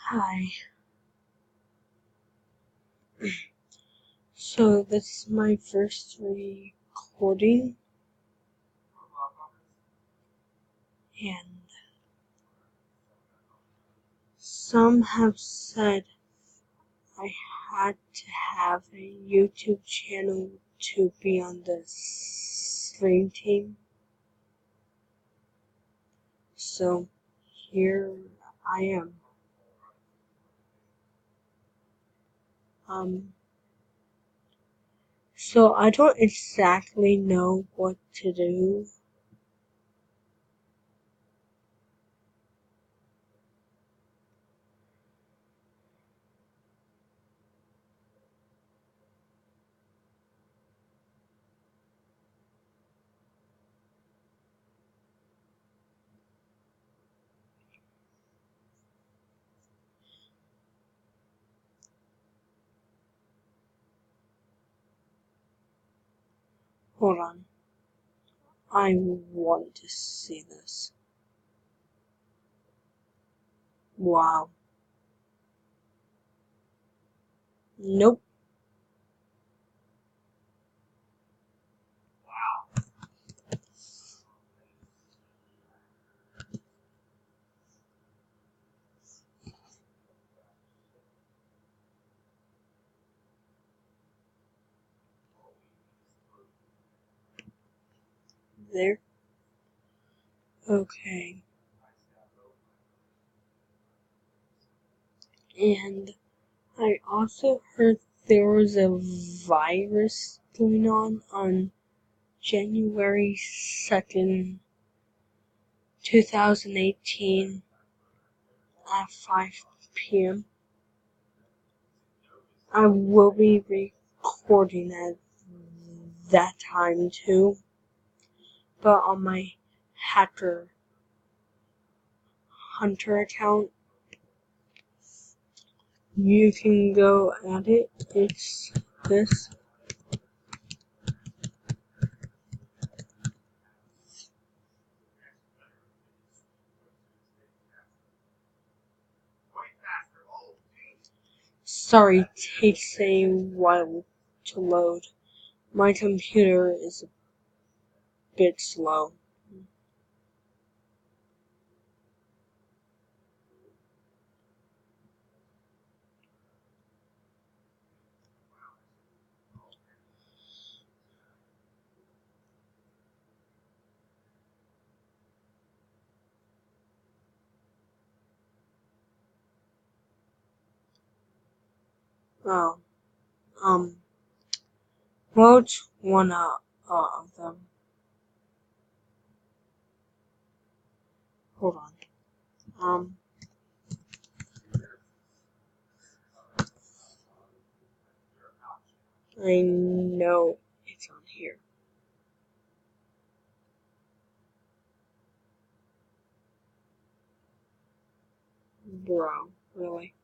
Hi. So this is my first recording, and some have said I had to have a YouTube channel to be on the stream team. So here I am. So I don't exactly know what to do. Hold on. I want to see this. Wow. Nope. There. Okay. And I also heard there was a virus going on January 2nd, 2018 at 5 p.m. I will be recording at that time too, but on my Hacker Hunter account, you can go at it. It's this. Sorry, it takes a while to load. My computer is a bit slow. Oh, well, it's one of them. Hold on. I know it's on here. Bro, really?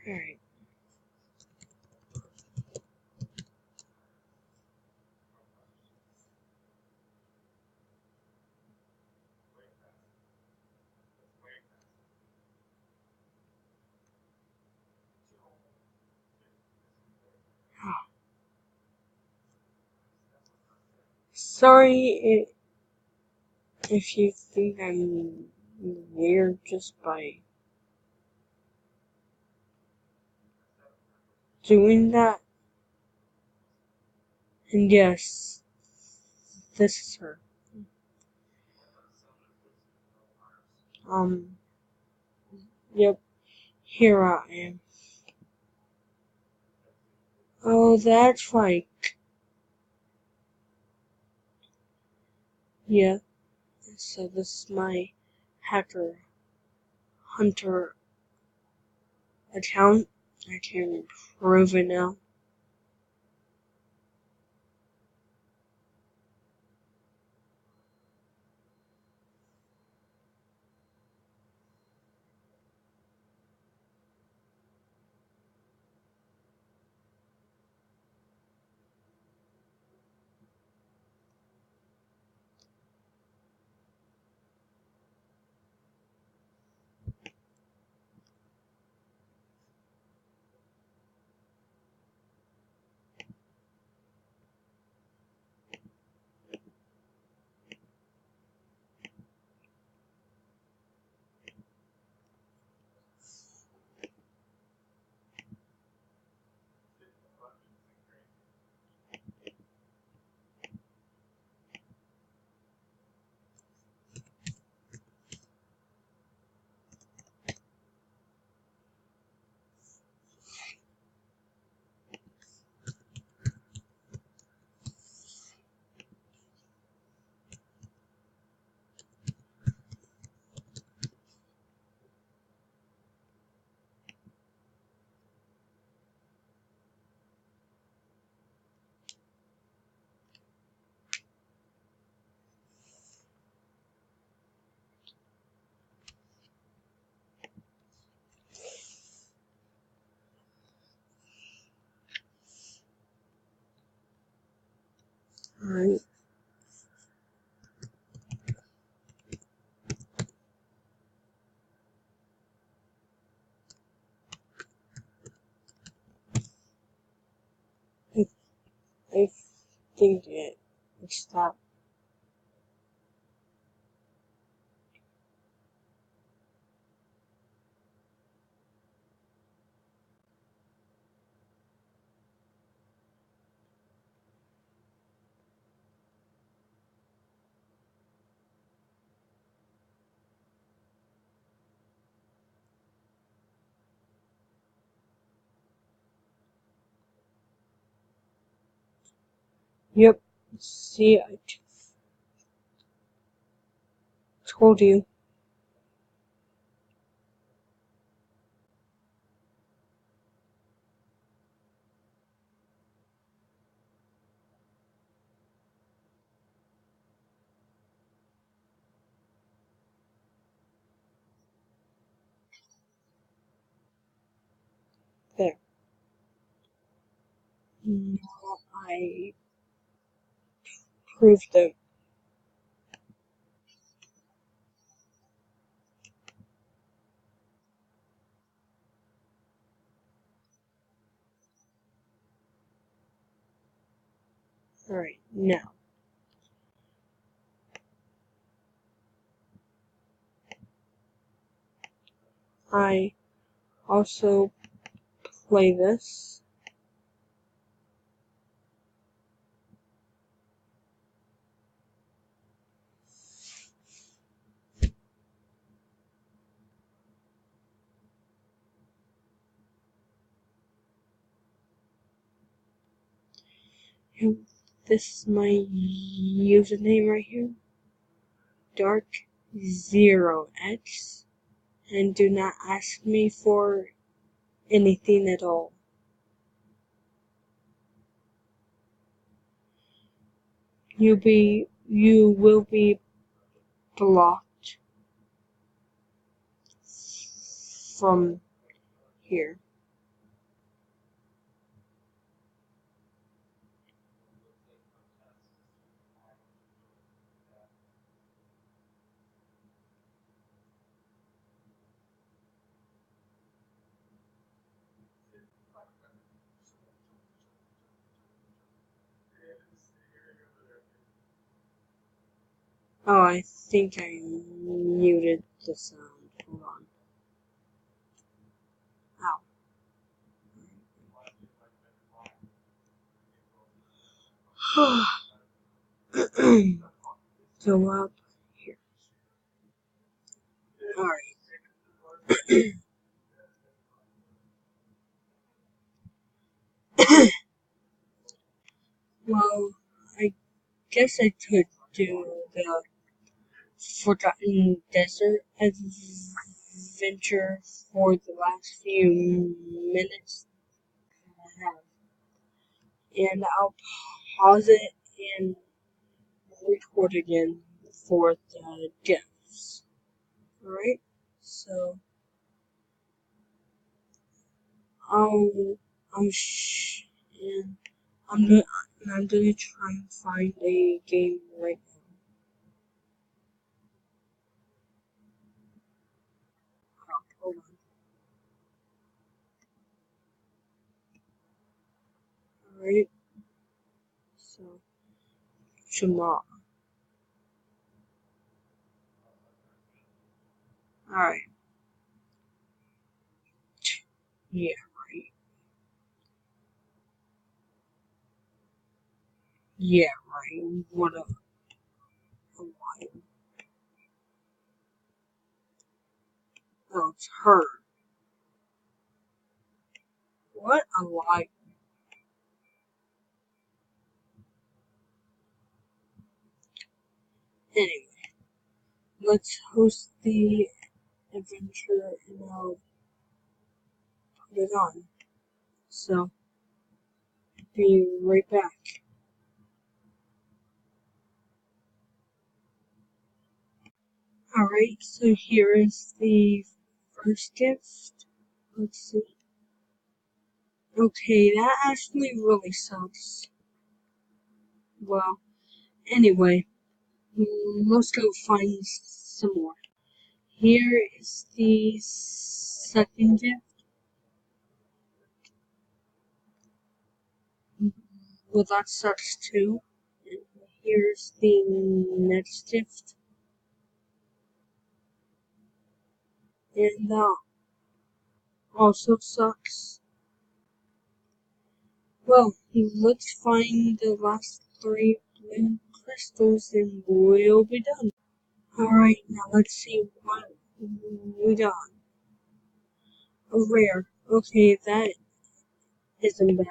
Alright. Sorry if you think I'm weird just by doing that. And yes, this is her. Yep, here I am. Oh, that's right. Yeah, so this is my Hacker Hunter account. I can prove it now. think it stopped. Yep. See, I told you. There. Now I proved it. Alright, now. I also play this. This is my username right here. Dark0x. And do not ask me for anything at all. You will be blocked from here. Oh, I think I muted the sound. Hold on. Ow. Go up here. Alright. Well, I guess I could do the Forgotten Desert adventure for the last few minutes I have. And I'll pause it and record again for the gifts. Alright? So, I'll, I'm and I'm gonna try and find a game right now. Hold on. Alright? So, Jamal. Alright. Yeah, right. Yeah, right. What a lie. Oh, it's her. What a lie. Anyway, let's host the adventure and I'll put it on. So, be right back. Alright, so here is the first gift. Let's see. Okay, that actually really sucks. Well, anyway, let's go find some more. Here is the second gift. Well, that sucks too. here's the next shift. And also sucks. Well, let's find the last 3 blue crystals and we'll be done. Alright, now let's see what we got. A rare. Okay, that isn't bad.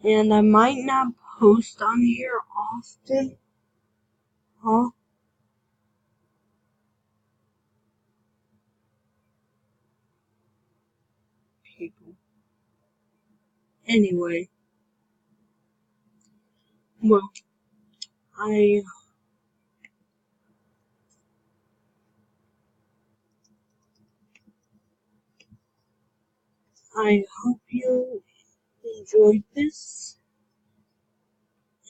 And I might not post on here often. Huh? People. Anyway. Well, I hope you enjoyed this,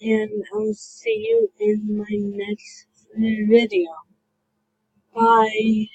and I'll see you in my next video. Bye.